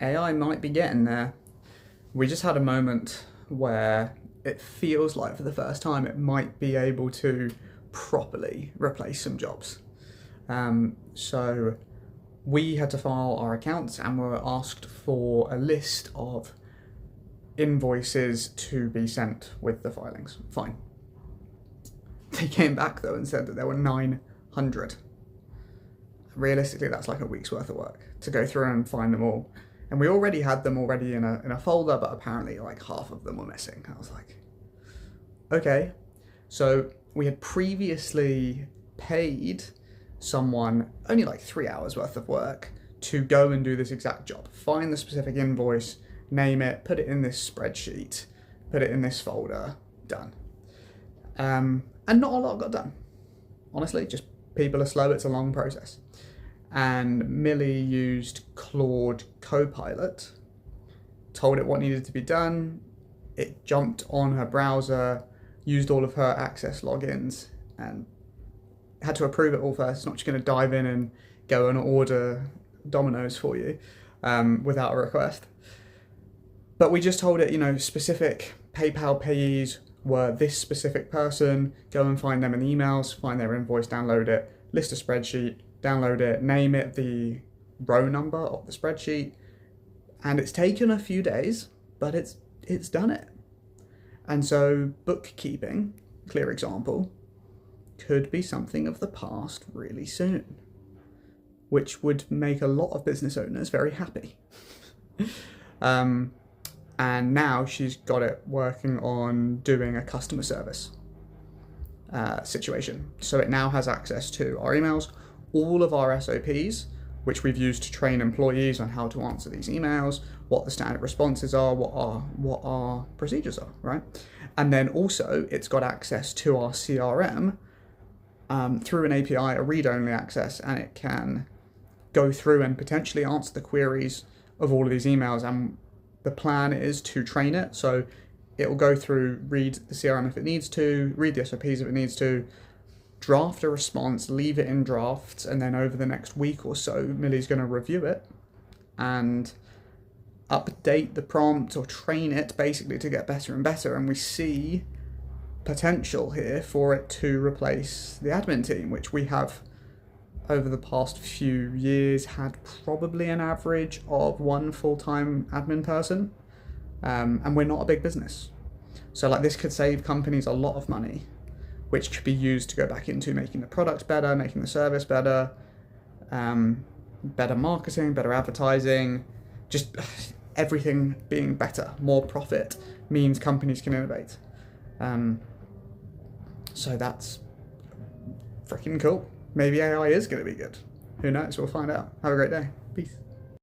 AI might be getting there. We just had a moment where it feels like for the first time it might be able to properly replace some jobs. So we had to file our accounts and were asked for a list of invoices to be sent with the filings. Fine. They came back though and said that there were 900. Realistically, that's like a week's worth of work to go through and find them all. And we already had them already in a folder, but apparently like half of them were missing. I was like, okay. So we had previously paid someone only like 3 hours worth of work to go and do this exact job. Find the specific invoice, name it, put it in this spreadsheet, put it in this folder, done. And not a lot got done. Honestly, just people are slow, it's a long process. And Millie used Claude Copilot, told it what needed to be done, it jumped on her browser, used all of her Access logins, and had to approve it all first. It's not just going to dive in and go and order Domino's for you without a request. But we just told it, you know, specific PayPal payees were this specific person, go and find them in emails, find their invoice, download it, list a spreadsheet, download it, name it the row number of the spreadsheet, and it's taken a few days, but it's done it. And so bookkeeping, clear example, could be something of the past really soon, which would make a lot of business owners very happy. And now she's got it working on doing a customer service situation. So it now has access to our emails, all of our SOPs, which we've used to train employees on how to answer these emails, what the standard responses are, what our procedures are, right? And then also it's got access to our CRM through an API, a read-only access, and it can go through and potentially answer the queries of all of these emails. And the plan is to train it, so it will go through, read the CRM if it needs to, read the SOPs if it needs to, draft a response, leave it in drafts, and then over the next week or so, Millie's going to review it and update the prompt or train it basically to get better and better. And we see potential here for it to replace the admin team, which we have over the past few years had probably an average of one full-time admin person. And we're not a big business. So like this could save companies a lot of money, which could be used to go back into making the product better, making the service better, better marketing, better advertising, just everything being better. More profit means companies can innovate. So that's freaking cool. Maybe AI is going to be good. Who knows? We'll find out. Have a great day. Peace.